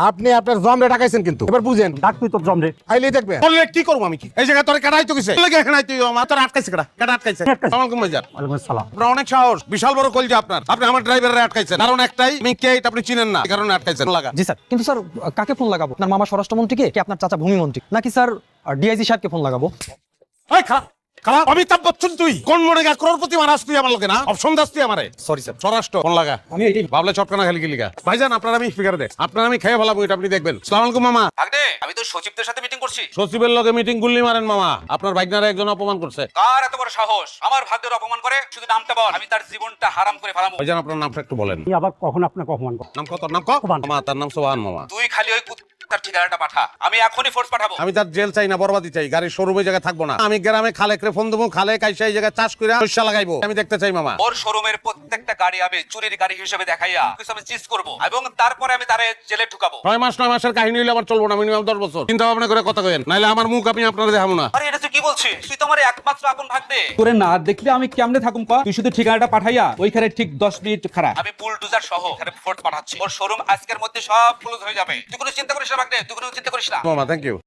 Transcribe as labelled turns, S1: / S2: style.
S1: আপনি আপনার জমরে ঢাকাইছেন কিন্তু এবার বুঝেন।
S2: ডাক তুই তোর জমরে।
S1: আইলেই দেখবে বললে কি করবো আমি কি এই জায়গায় তোর কাটাই তো কিছু লাগে এখানে তুই আমার তোর আটকাইছে কাটা আটকাইছে সালামালাইকুম ভাইজান।
S2: ওয়ালাইকুম আসসালাম।
S1: আপনার অনেক সাহস, বিশাল বড় কলজা আপনার। আপনি আমার ড্রাইভারে আটকাইছেন, কারণ একটাই আমি কে এটা আপনি চিনেন না, এই কারণে আটকাইছেন। লাগা
S3: জি স্যার, কিন্তু স্যার কাকে ফোন লাগাবো? আপনার মামা স্বরাষ্ট্রমন্ত্রীকে কি আপনার চাচা ভূমিমন্ত্রী, নাকি স্যার ডিআইজি সাহেবকে ফোন লাগাবো?
S1: এই খারাপ খারাপ অমিতাভ বচ্চন তুই কোন মনে গা করোড়পতি মারাস তুই আমার লোকে না অপশন দাস তুই আমারে। সরি স্যার, স্বরাষ্ট্র ফোন লাগা।
S3: আমি এটাই
S1: বাবলে চটকানা খালি গিলিগা। ভাইজান আপনার আমি স্পিকারে দে, আপনার আমি খেয়ে ফেলাবো, এটা আপনি দেখবেন। আসসালামু আলাইকুম মামা।
S4: ভাগ্নে, আমি তো সচিবদের সাথে মিটিং করছি।
S1: সচিবের লগে মিটিং গুল্লি মারেন মামা, আপনার ভাইগনারে একজন অপমান করছে।
S4: কার এত বড় সাহস আমার ভাগ্যের অপমান করে? শুধু নামটা বল, আমি তার জীবনটা হারাম করে ফেলাবো।
S1: ভাইজান আপনার নামটা একটু বলেন।
S2: আমি আবার কখন আপনাকে অপমান করব?
S1: নাম কত? নাম কত?
S2: সোহান।
S1: মামা তার নাম সোহান মামা।
S4: তুই খালি ওই তার ঠিকানাটা পাঠা, আমি এখনই ফোর্স পাঠাবো।
S1: আমি তার জেল চাই না, বরবাদি চাই। গাড়ির শোরুমে জায়গা থাকবো না। আমি গ্রামে খালেকরে ফোন দেবো, খালে কাইসা এই জায়গায় চাষ করে শস্য লাগাইবো। আমি দেখতে চাই মামা।
S4: ওর শোরুমের প্রত্যেকটা গাড়ি আমি চুরির গাড়ি হিসেবে দেখাইয়া কিছু আমি চিজ করবো এবং তারপরে আমি তারে জেলে ঢুকাবো।
S1: 9 মাসের কাহিনী হইলে আবার চলবো না, মিনিমাম 10 বছর চিন্তা ভাবনা করে কথা কইেন, নাইলে আমার মুখ আমি আপনারা দেখাবো না।
S4: আরে এটা তুই কি বলছিস? তুই তো আমার একমাত্র আপন ভাগ্নে।
S5: তোরে না দেখলে আমি কেমনে থাকুম কা? তুই শুধু ঠিকানাটা পাঠাইয়া ওইখানে ঠিক 10 মিনিট খারাপ।
S4: আমি বুলডোজার সহ এখানে ফোর্স পাঠাচ্ছি। ওর শোরুম আজকের মধ্যে সব ক্লোজ হয়ে যাবে। তুই কোনো চিন্তা করিস না ভাগ্নে, তুই কোনো চিন্তা করিস না।
S1: মামা থ্যাংক ইউ।